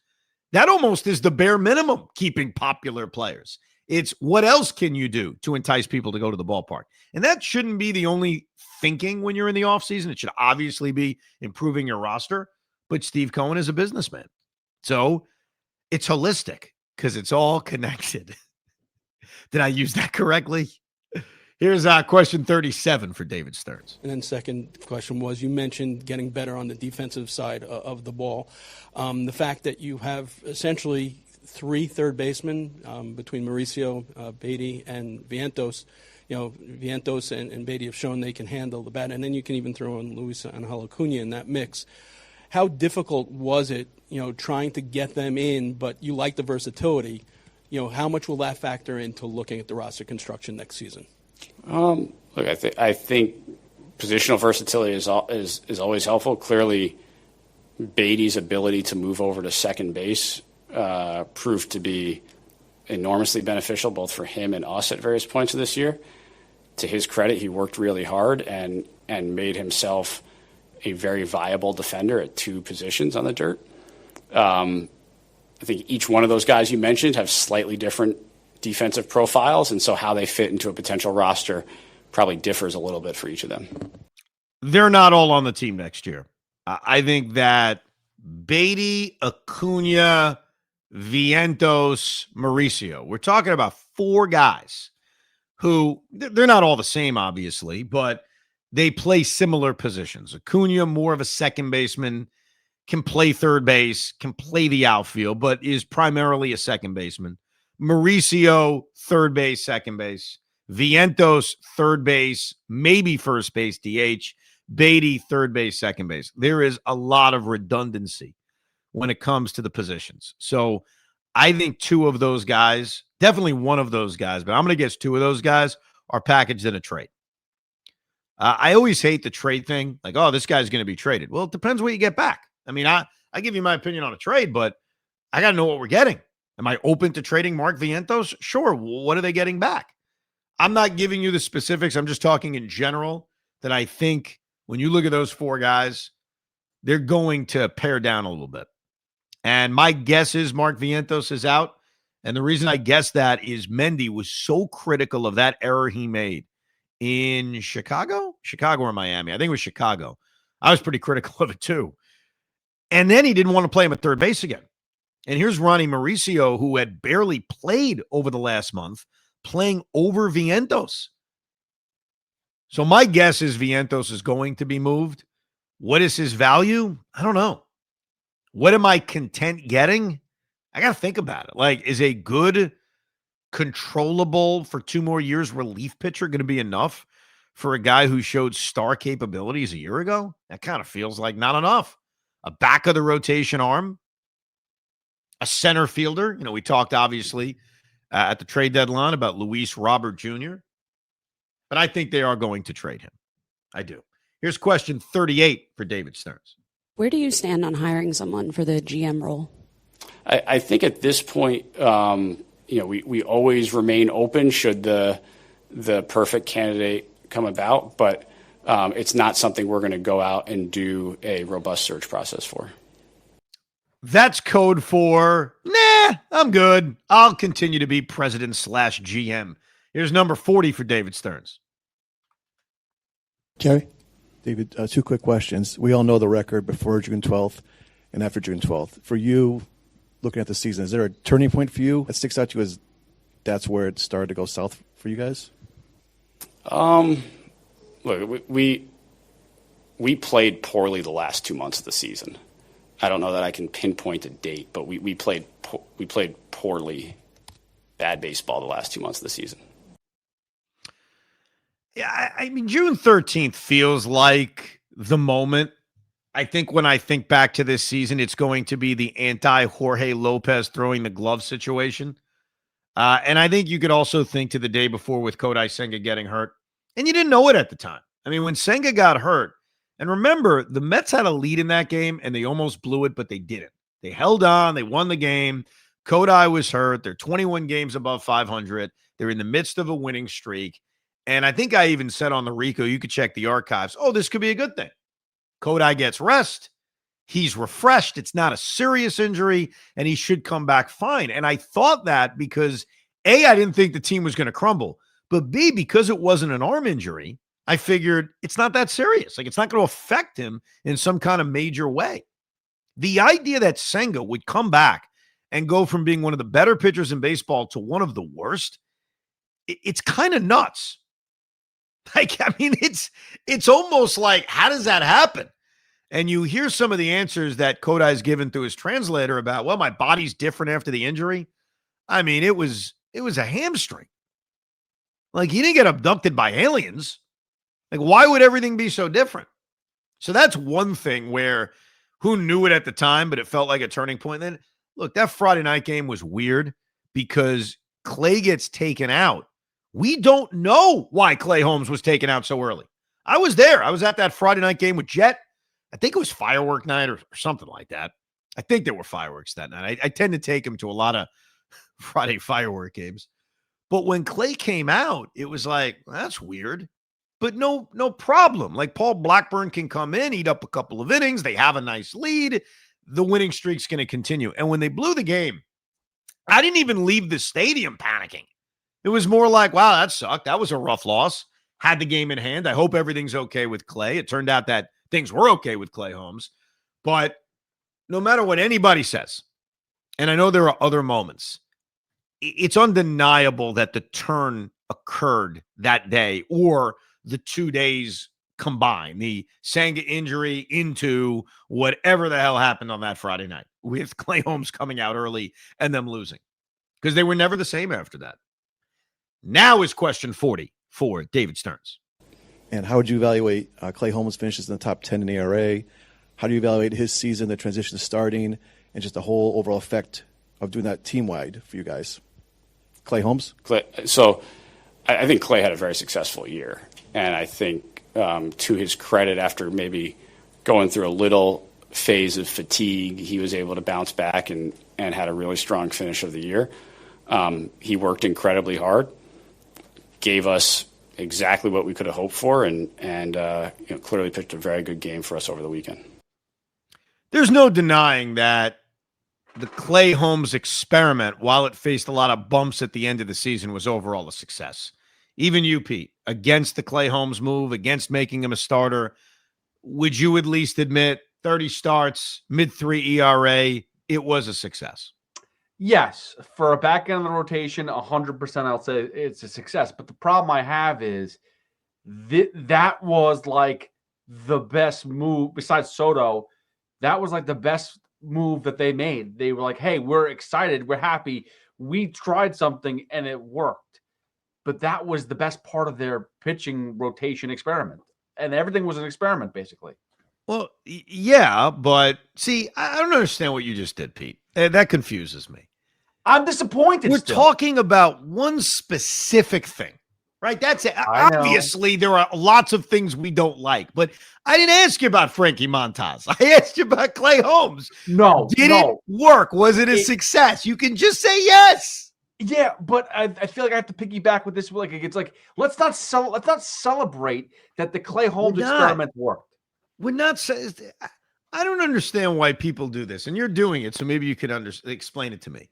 That almost is the bare minimum, keeping popular players. It's what else can you do to entice people to go to the ballpark? And that shouldn't be the only thinking when you're in the offseason. It should obviously be improving your roster. But Steve Cohen is a businessman. So it's holistic because it's all connected. Did I use that correctly? Here's question 37 for David Stearns. And then second question was, you mentioned getting better on the defensive side of the ball. The fact that you have essentially three third basemen between Mauricio, Beatty, and Vientos. Vientos and Beatty have shown they can handle the bat, and then you can even throw in Luis Angel Acuña in that mix. How difficult was it, trying to get them in, but you like the versatility? How much will that factor into looking at the roster construction next season? Look, I think positional versatility is always helpful. Clearly, Beatty's ability to move over to second base proved to be enormously beneficial both for him and us at various points of this year. To his credit, he worked really hard and made himself a very viable defender at two positions on the dirt. I think each one of those guys you mentioned have slightly different defensive profiles, and so how they fit into a potential roster probably differs a little bit for each of them. They're not all on the team next year. I think that Beatty, Acuña, Vientos, Mauricio, we're talking about four guys who, they're not all the same, obviously, but they play similar positions. Acuña, more of a second baseman, can play third base, can play the outfield, but is primarily a second baseman. Mauricio, third base, second base. Vientos, third base, maybe first base, DH. Beatty, third base, second base. There is a lot of redundancy when it comes to the positions. So I think two of those guys, definitely one of those guys, but I'm going to guess two of those guys are packaged in a trade. I always hate the trade thing. Like, oh, this guy's going to be traded. Well, it depends what you get back. I mean, I give you my opinion on a trade, but I got to know what we're getting. Am I open to trading Mark Vientos? Sure. What are they getting back? I'm not giving you the specifics. I'm just talking in general that I think when you look at those four guys, they're going to pare down a little bit. And my guess is Mark Vientos is out. And the reason I guess that is Mendy was so critical of that error he made in Chicago or Miami. I think it was Chicago. I was pretty critical of it too. And then he didn't want to play him at third base again. And here's Ronnie Mauricio, who had barely played over the last month, playing over Vientos. So my guess is Vientos is going to be moved. What is his value? I don't know. What am I content getting? I got to think about it. Like, is a good, controllable for 2 more years relief pitcher going to be enough for a guy who showed star capabilities a year ago? That kind of feels like not enough. A back of the rotation arm, a center fielder. We talked obviously at the trade deadline about Luis Robert Jr., but I think they are going to trade him. I do. Here's question 38 for David Stearns. Where do you stand on hiring someone for the GM role? I think at this point, we always remain open should the perfect candidate come about, but it's not something we're going to go out and do a robust search process for. That's code for, nah, I'm good. I'll continue to be president/GM. Here's number 40 for David Stearns. Jerry? David, 2 quick questions. We all know the record before June 12th and after June 12th. For you, looking at the season, is there a turning point for you that sticks out to you as that's where it started to go south for you guys? Look, we played poorly the last 2 months of the season. I don't know that I can pinpoint a date, but we played poorly, bad baseball the last 2 months of the season. Yeah, I mean, June 13th feels like the moment. I think when I think back to this season, it's going to be the anti-Jorge Lopez throwing the glove situation. And I think you could also think to the day before with Kodai Senga getting hurt. And you didn't know it at the time. I mean, when Senga got hurt, and remember, the Mets had a lead in that game, and they almost blew it, but they didn't. They held on. They won the game. Kodai was hurt. They're 21 games above 500. They're in the midst of a winning streak. And I think I even said on the Rico, you could check the archives, oh, this could be a good thing. Kodai gets rest. He's refreshed. It's not a serious injury, and he should come back fine. And I thought that because A, I didn't think the team was going to crumble. But B, because it wasn't an arm injury, I figured it's not that serious. Like, it's not going to affect him in some kind of major way. The idea that Senga would come back and go from being one of the better pitchers in baseball to one of the worst, it's kind of nuts. Like, I mean, it's almost like, how does that happen? And you hear some of the answers that Kodai's given through his translator about, well, my body's different after the injury. I mean, it was a hamstring. Like, he didn't get abducted by aliens. Like, why would everything be so different? So that's one thing where who knew it at the time, but it felt like a turning point. Then, look, that Friday night game was weird because Clay gets taken out. We don't know why Clay Holmes was taken out so early. I was there. I was at that Friday night game with Jet. I think it was firework night or something like that. I think there were fireworks that night. I tend to take him to a lot of Friday firework games. But when Clay came out, it was like, well, that's weird. But no problem. Like, Paul Blackburn can come in, eat up a couple of innings. They have a nice lead. The winning streak's going to continue. And when they blew the game, I didn't even leave the stadium panicking. It was more like, wow, that sucked. That was a rough loss. Had the game in hand. I hope everything's okay with Clay. It turned out that things were okay with Clay Holmes. But no matter what anybody says, and I know there are other moments, it's undeniable that the turn occurred that day or the 2 days combined, the Senga injury into whatever the hell happened on that Friday night with Clay Holmes coming out early and them losing, because they were never the same after that. Now is question 40 for David Stearns. And how would you evaluate Clay Holmes' finishes in the top 10 in ERA? How do you evaluate his season, the transition to starting, and just the whole overall effect of doing that team-wide for you guys? Clay Holmes? So I think Clay had a very successful year. And I think to his credit, after maybe going through a little phase of fatigue, he was able to bounce back and had a really strong finish of the year. He worked incredibly hard, gave us exactly what we could have hoped for, and clearly pitched a very good game for us over the weekend. There's no denying that the Clay Holmes experiment, while it faced a lot of bumps at the end of the season, was overall a success. Even you, Pete, against the Clay Holmes move, against making him a starter, would you at least admit 30 starts, mid-3 ERA, it was a success? Yes, for a back end of the rotation, 100% I'll say it's a success. But the problem I have is that was like the best move, besides Soto, that was like the best move that they made. They were like, hey, we're excited, we're happy, we tried something and it worked. But that was the best part of their pitching rotation experiment. And everything was an experiment, basically. Well, yeah, but see, I don't understand what you just did, Pete. That confuses me. I'm disappointed. We're talking about one specific thing, right? That's it. Obviously, there are lots of things we don't like, but I didn't ask you about Frankie Montas. I asked you about Clay Holmes. Did it work? Was it a success? You can just say yes. Yeah, but I feel like I have to piggyback with this. Like, it's like let's not celebrate that the Clay Holmes experiment worked. We're not. I don't understand why people do this, and you're doing it, so maybe you could explain it to me.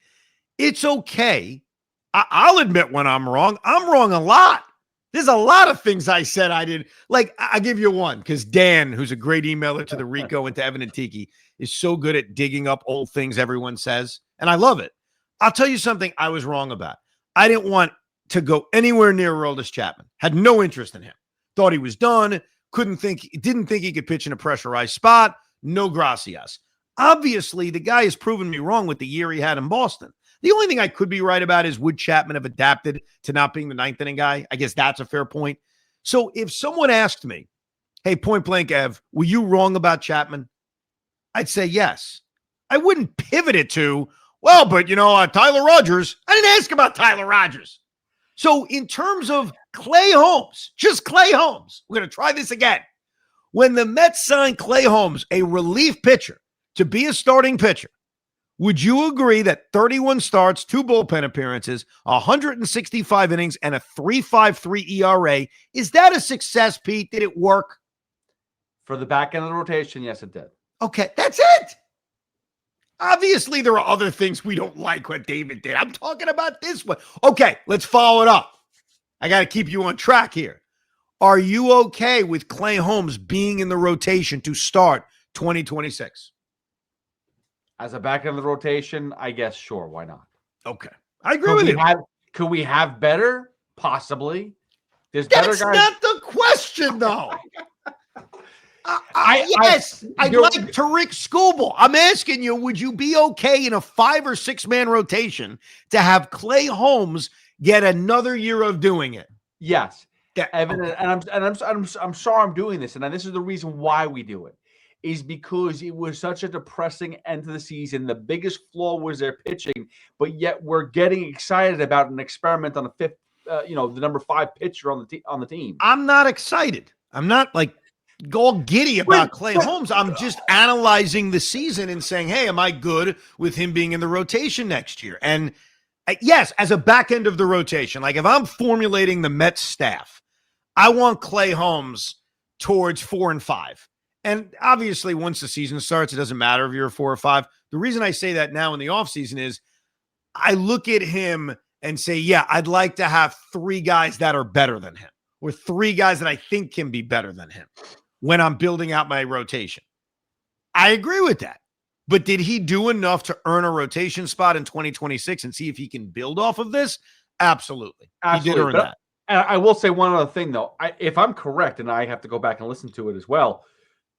It's okay. I'll admit when I'm wrong. I'm wrong a lot. There's a lot of things I said I did. Like, I'll give you one, because Dan, who's a great emailer to the Rico and to Evan and Tiki, is so good at digging up old things everyone says, and I love it. I'll tell you something I was wrong about. I didn't want to go anywhere near Aroldis Chapman. Had no interest in him. Thought he was done. Didn't think he could pitch in a pressurized spot. No gracias. Obviously, the guy has proven me wrong with the year he had in Boston. The only thing I could be right about is would Chapman have adapted to not being the ninth inning guy? I guess that's a fair point. So if someone asked me, hey, point blank, Ev, were you wrong about Chapman? I'd say yes. I wouldn't pivot it to, well, but, Tyler Rogers. I didn't ask about Tyler Rogers. So in terms of Clay Holmes, just Clay Holmes, we're going to try this again. When the Mets signed Clay Holmes, a relief pitcher, to be a starting pitcher, would you agree that 31 starts, 2 bullpen appearances, 165 innings, and a 3.53 ERA, is that a success, Pete? Did it work? For the back end of the rotation, yes, it did. Okay, that's it. Obviously, there are other things we don't like what David did. I'm talking about this one. Okay, let's follow it up. I got to keep you on track here. Are you okay with Clay Holmes being in the rotation to start 2026? As a back end of the rotation, I guess, sure, why not? Okay. I agree with you. Could we have better? Possibly. There's That's better guys. not the question, though. I'd like Tariq Skubal. I'm asking you, would you be okay in a 5 or 6 man rotation to have Clay Holmes get another year of doing it? Yes. Evan, and I'm sorry I'm doing this, and this is the reason why we do it, is because it was such a depressing end to the season. The biggest flaw was their pitching, but yet we're getting excited about an experiment on the number 5 pitcher on the team. I'm not excited. I'm not like all giddy about Clay Holmes. I'm just analyzing the season and saying, hey, am I good with him being in the rotation next year? And yes, as a back end of the rotation, like if I'm formulating the Mets staff, I want Clay Holmes towards 4 and 5. And obviously, once the season starts, it doesn't matter if you're a 4 or 5. The reason I say that now in the offseason is I look at him and say, yeah, I'd like to have 3 guys that are better than him, or 3 guys that I think can be better than him when I'm building out my rotation. I agree with that. But did he do enough to earn a rotation spot in 2026 and see if he can build off of this? Absolutely. He did earn that. And I will say one other thing, though. If I'm correct, and I have to go back and listen to it as well,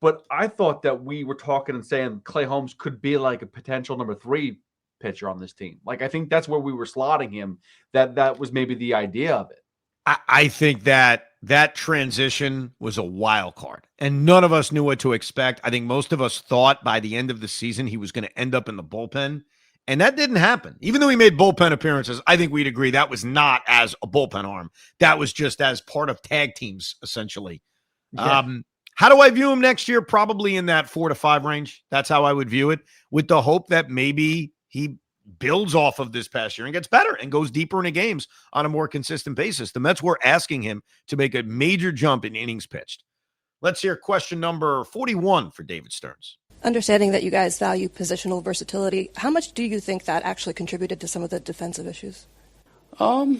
but I thought that we were talking and saying Clay Holmes could be like a potential number 3 pitcher on this team. Like, I think that's where we were slotting him. That was maybe the idea of it. I think that transition was a wild card, and none of us knew what to expect. I think most of us thought by the end of the season he was going to end up in the bullpen, and that didn't happen. Even though he made bullpen appearances, I think we'd agree that was not as a bullpen arm. That was just as part of tag teams, essentially. Yeah. How do I view him next year? Probably in that 4 to 5 range. That's how I would view it, with the hope that maybe he builds off of this past year and gets better and goes deeper into games on a more consistent basis. The Mets were asking him to make a major jump in innings pitched. Let's hear question number 41 for David Stearns. Understanding that you guys value positional versatility, how much do you think that actually contributed to some of the defensive issues? I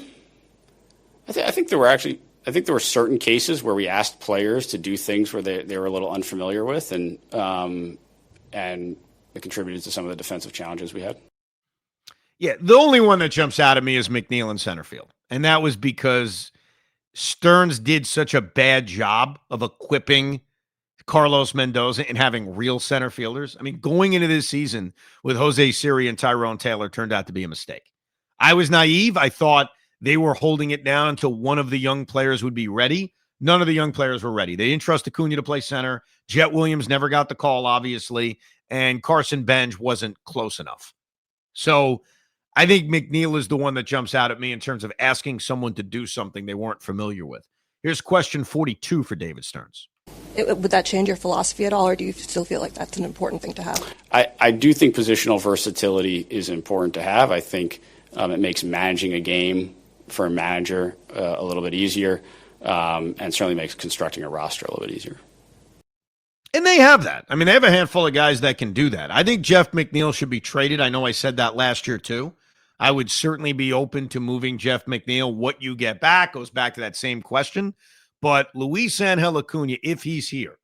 think there were certain cases where we asked players to do things where they were a little unfamiliar with, and it contributed to some of the defensive challenges we had. Yeah, the only one that jumps out at me is McNeil in center field. And that was because Stearns did such a bad job of equipping Carlos Mendoza and having real center fielders. I mean, going into this season with Jose Siri and Tyrone Taylor turned out to be a mistake. I was naive. I thought they were holding it down until one of the young players would be ready. None of the young players were ready. They didn't trust Acuna to play center. Jet Williams never got the call, obviously, and Carson Benj wasn't close enough. So I think McNeil is the one that jumps out at me in terms of asking someone to do something they weren't familiar with. Here's question 42 for David Stearns. Would that change your philosophy at all, or do you still feel like that's an important thing to have? I do think positional versatility is important to have. I think it makes managing a game for a manager a little bit easier, and certainly makes constructing a roster a little bit easier. And they have that. I mean, they have a handful of guys that can do that. I think Jeff McNeil should be traded. I know I said that last year too. I would certainly be open to moving Jeff McNeil. What you get back goes back to that same question. But Luis Angel Acuna, if he's here,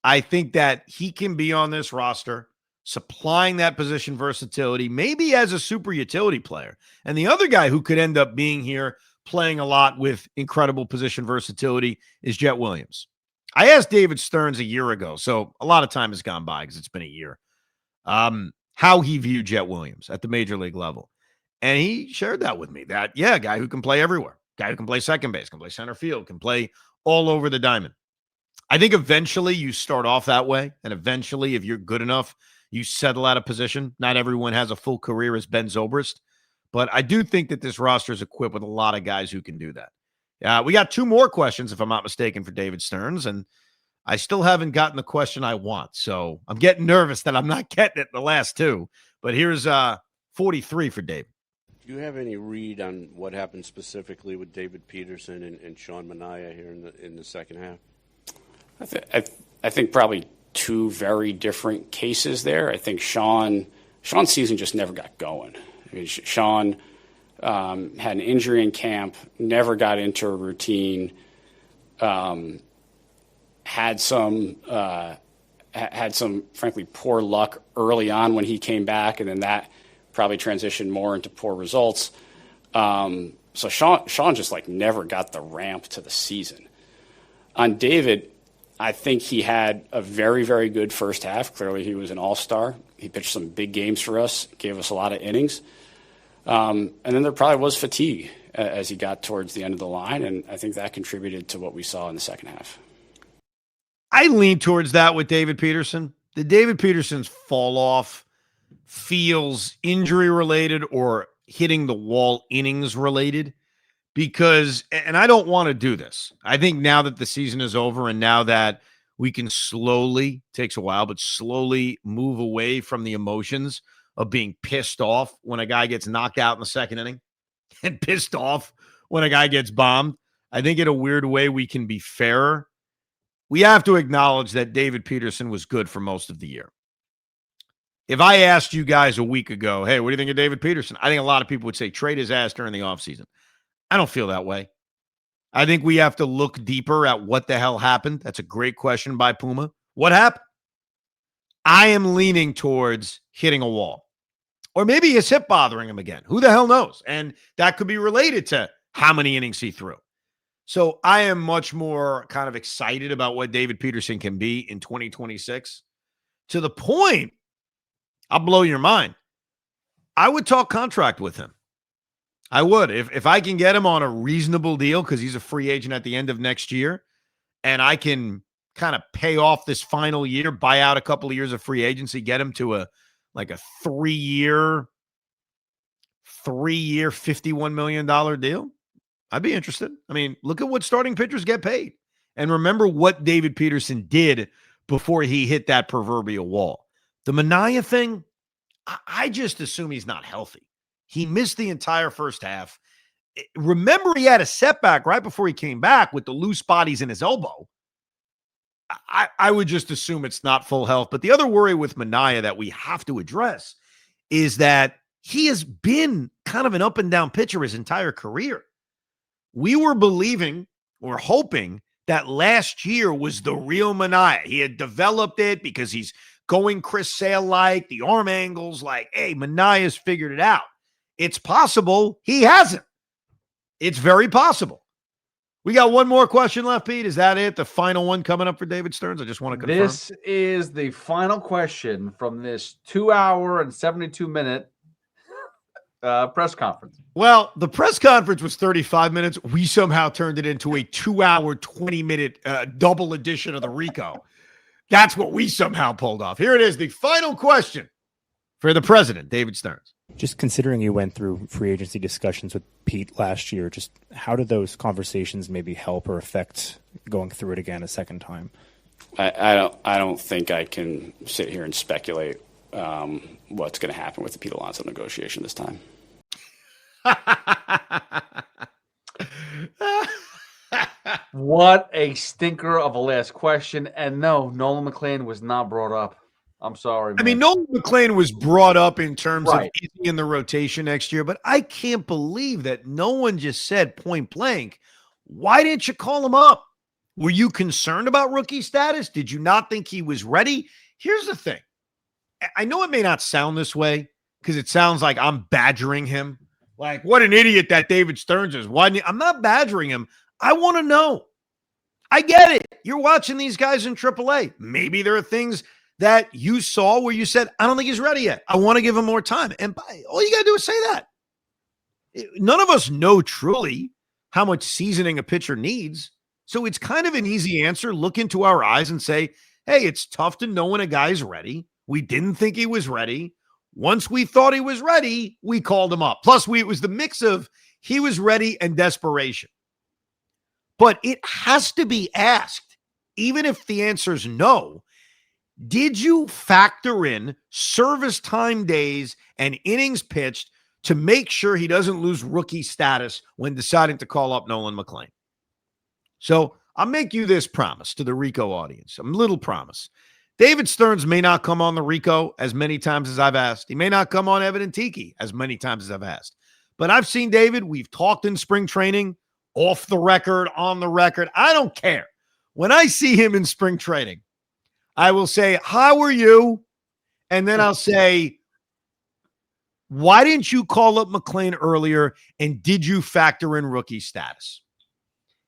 I think that he can be on this roster, supplying that position versatility, maybe as a super utility player. And the other guy who could end up being here playing a lot with incredible position versatility is Jet Williams. I asked David Stearns a year ago, so a lot of time has gone by because it's been a year, how he viewed Jet Williams at the major league level. And he shared that with me, that, yeah, a guy who can play everywhere, guy who can play second base, can play center field, can play all over the diamond. I think eventually you start off that way, and eventually, if you're good enough, you settle out of position. Not everyone has a full career as Ben Zobrist, but I do think that this roster is equipped with a lot of guys who can do that. We got 2 more questions, if I'm not mistaken, for David Stearns, and I still haven't gotten the question I want, so I'm getting nervous that I'm not getting it in the last 2. But here's 43 for David. Do you have any read on what happened specifically with David Peterson and Sean Manaea here in the second half? I think probably two very different cases there. I think Sean's season just never got going. I mean, Sean had an injury in camp, never got into a routine, had some frankly poor luck early on when he came back, and then that probably transitioned more into poor results. So Sean just like never got the ramp to the season. On David, I think he had a very, very good first half. Clearly he was an all-star. He pitched some big games for us, gave us a lot of innings. And then there probably was fatigue as he got towards the end of the line, and I think that contributed to what we saw in the second half. I lean towards that with David Peterson. The David Peterson's fall off feels injury related or hitting the wall innings related because, and I don't want to do this. I think now that the season is over and now that we can slowly, takes a while, but slowly move away from the emotions of being pissed off when a guy gets knocked out in the second inning and pissed off when a guy gets bombed. I think in a weird way we can be fairer. We have to acknowledge that David Peterson was good for most of the year. If I asked you guys a week ago, hey, what do you think of David Peterson? I think a lot of people would say trade his ass during the offseason. I don't feel that way. I think we have to look deeper at what the hell happened. That's a great question by Puma. What happened? I am leaning towards hitting a wall. Or maybe his hip bothering him again. Who the hell knows? And that could be related to how many innings he threw. So I am much more kind of excited about what David Peterson can be in 2026 to the point, I'll blow your mind. I would talk contract with him. I would. If I can get him on a reasonable deal because he's a free agent at the end of next year and I can kind of pay off this final year, buy out a couple of years of free agency, get him to a three-year, $51 million deal, I'd be interested. I mean, look at what starting pitchers get paid. And remember what David Peterson did before he hit that proverbial wall. The Manaea thing, I just assume he's not healthy. He missed the entire first half. Remember, he had a setback right before he came back with the loose bodies in his elbow. I would just assume it's not full health. But the other worry with Manaea that we have to address is that he has been kind of an up and down pitcher his entire career. We were believing or hoping that last year was the real Manaea. He had developed it because he's going Chris Sale-like, the arm angles, like, hey, Manaea's figured it out. It's possible he hasn't. It's very possible. We got one more question left, Pete. Is that it? The final one coming up for David Stearns? I just want to confirm. This is the final question from this 2-hour and 72-minute press conference. Well, the press conference was 35 minutes. We somehow turned it into a 2-hour, 20-minute double edition of the Rico. That's what we somehow pulled off. Here it is, the final question for the president, David Stearns. Just considering you went through free agency discussions with Pete last year, just how did those conversations maybe help or affect going through it again a second time? I don't think I can sit here and speculate what's going to happen with the Pete Alonso negotiation this time. What a stinker of a last question. And no, Nolan McLean was not brought up. I'm sorry, man. I mean, Nolan McLean was brought up in terms of is he in the rotation next year, but I can't believe that no one just said point blank, why didn't you call him up? Were you concerned about rookie status? Did you not think he was ready? Here's the thing. I know it may not sound this way because it sounds like I'm badgering him. Like, what an idiot that David Stearns is. I'm not badgering him. I want to know. I get it. You're watching these guys in AAA. Maybe there are things that you saw where you said, I don't think he's ready yet. I want to give him more time. And all you got to do is say that. None of us know truly how much seasoning a pitcher needs. So it's kind of an easy answer. Look into our eyes and say, hey, it's tough to know when a guy's ready. We didn't think he was ready. Once we thought he was ready, we called him up. Plus, it was the mix of he was ready and desperation. But it has to be asked, even if the answer is no, did you factor in service time days and innings pitched to make sure he doesn't lose rookie status when deciding to call up Nolan McLean? So I'll make you this promise to the Rico audience, a little promise. David Stearns may not come on the Rico as many times as I've asked. He may not come on Evan and Tiki as many times as I've asked. But I've seen David. We've talked in spring training, off the record, on the record. I don't care. When I see him in spring training, I will say, how are you? And then I'll say, why didn't you call up McLean earlier? And did you factor in rookie status?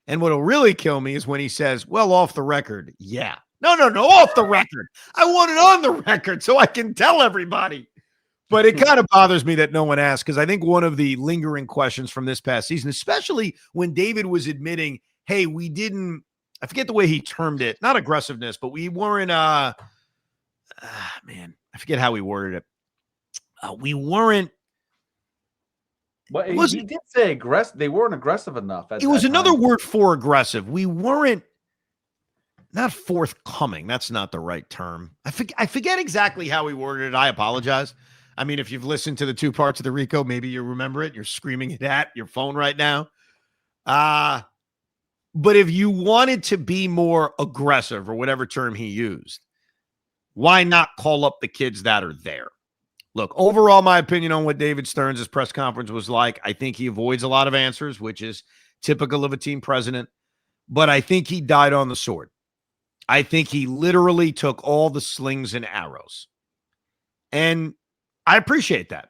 And what'll really kill me is when he says, well, off the record, yeah. No, off the record. I want it on the record so I can tell everybody. But it kind of bothers me that no one asked, because I think one of the lingering questions from this past season, especially when David was admitting, hey, we didn't, I forget the way he termed it, not aggressiveness, but we weren't, I forget how he worded it. We weren't. Well, he did say aggressive. They weren't aggressive enough. It was another word for aggressive. We weren't, not forthcoming. That's not the right term. I forget exactly how he worded it. I apologize. I mean, if you've listened to the two parts of the Rico, maybe you remember it. You're screaming it at your phone right now. But if you wanted to be more aggressive, or whatever term he used, why not call up the kids that are there? Look, overall, my opinion on what David Stearns' press conference was like, I think he avoids a lot of answers, which is typical of a team president. But I think he died on the sword. I think he literally took all the slings and arrows. And I appreciate that.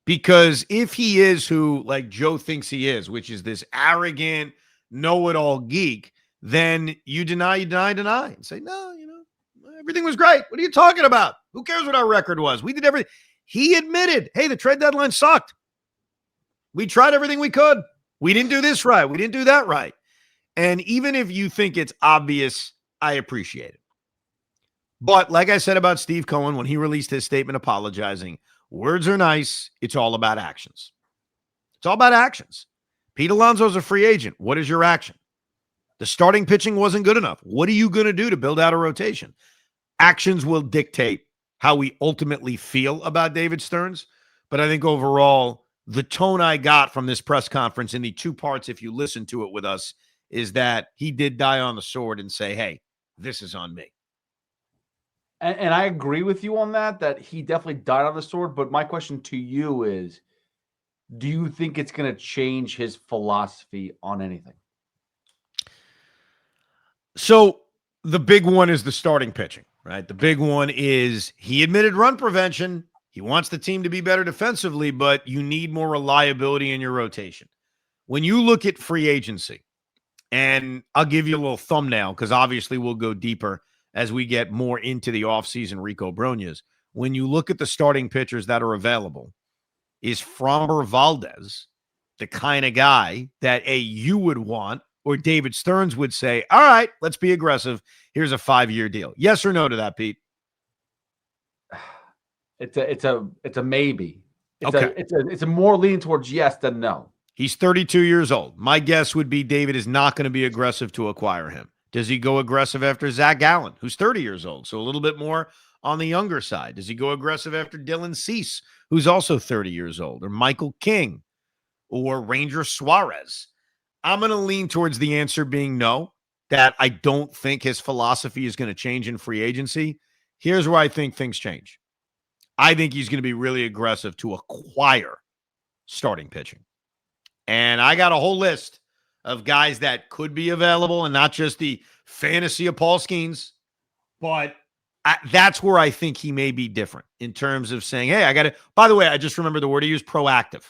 Because if he is who, like, Joe thinks he is, which is this arrogant, know-it-all geek, then you deny, and say, no, everything was great. What are you talking about? Who cares what our record was? We did everything. He admitted, hey, the trade deadline sucked. We tried everything we could. We didn't do this right. We didn't do that right. And even if you think it's obvious, I appreciate it. But like I said about Steve Cohen when he released his statement apologizing, words are nice. It's all about actions. It's all about actions. Pete Alonso's a free agent. What is your action? The starting pitching wasn't good enough. What are you going to do to build out a rotation? Actions will dictate how we ultimately feel about David Stearns. But I think overall, the tone I got from this press conference in the two parts, if you listen to it with us, is that he did die on the sword and say, hey, this is on me. And I agree with you on that he definitely died on the sword. But my question to you is, do you think it's going to change his philosophy on anything? So the big one is the starting pitching, right? The big one is he admitted run prevention. He wants the team to be better defensively, but you need more reliability in your rotation. When you look at free agency, and I'll give you a little thumbnail because obviously we'll go deeper as we get more into the offseason Rico Brognas. When you look at the starting pitchers that are available, is Framber Valdez the kind of guy that you would want, or David Stearns would say, all right, let's be aggressive. Here's a 5-year deal. Yes or no to that, Pete? It's a maybe. Okay. It's a more leaning towards yes than no. He's 32 years old. My guess would be David is not going to be aggressive to acquire him. Does he go aggressive after Zach Gallen, who's 30 years old, so a little bit more on the younger side? Does he go aggressive after Dylan Cease, who's also 30 years old, or Michael King, or Ranger Suarez? I'm going to lean towards the answer being no, that I don't think his philosophy is going to change in free agency. Here's where I think things change. I think he's going to be really aggressive to acquire starting pitching. And I got a whole list of guys that could be available, and not just the fantasy of Paul Skeens, but that's where I think he may be different in terms of saying, hey, I got to, by the way, I just remember the word he used, proactive.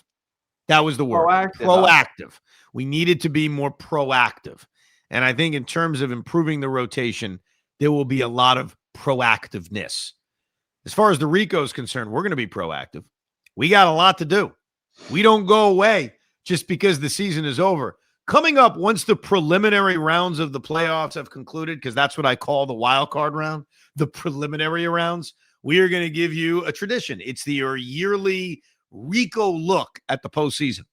That was the word. Proactive. We needed to be more proactive. And I think in terms of improving the rotation, there will be a lot of proactiveness. As far as the Rico is concerned, we're going to be proactive. We got a lot to do. We don't go away just because the season is over. Coming up, once the preliminary rounds of the playoffs have concluded, because that's what I call the wild card round, the preliminary rounds, we are going to give you a tradition. It's your yearly Rico look at the postseason.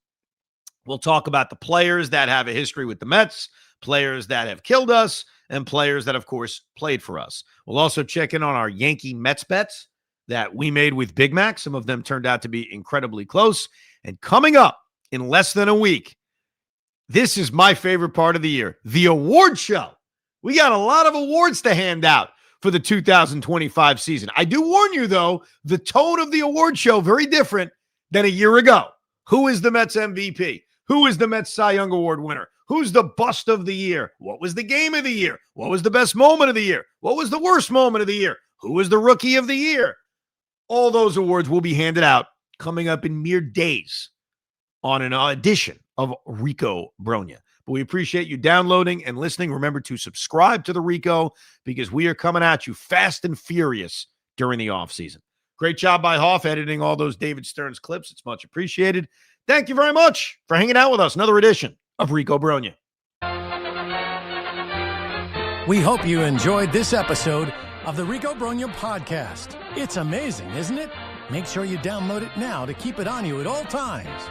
We'll talk about the players that have a history with the Mets, players that have killed us, and players that, of course, played for us. We'll also check in on our Yankee Mets bets that we made with Big Mac. Some of them turned out to be incredibly close. And coming up in less than a week, this is my favorite part of the year, the award show. We got a lot of awards to hand out. for the 2025 season. I do warn you, though, the tone of the award show very different than a year ago. Who is the Mets MVP? Who is the Mets Cy Young Award winner? Who's the bust of the year? What was the game of the year? What was the best moment of the year? What was the worst moment of the year? Who was the rookie of the year? All those awards will be handed out coming up in mere days on an edition of Rico Bron. But we appreciate you downloading and listening. Remember to subscribe to the Rico because we are coming at you fast and furious during the offseason. Great job by Hoff editing all those David Stearns clips. It's much appreciated. Thank you very much for hanging out with us. Another edition of Rico Bron. We hope you enjoyed this episode of the Rico Bron podcast. It's amazing, isn't it? Make sure you download it now to keep it on you at all times.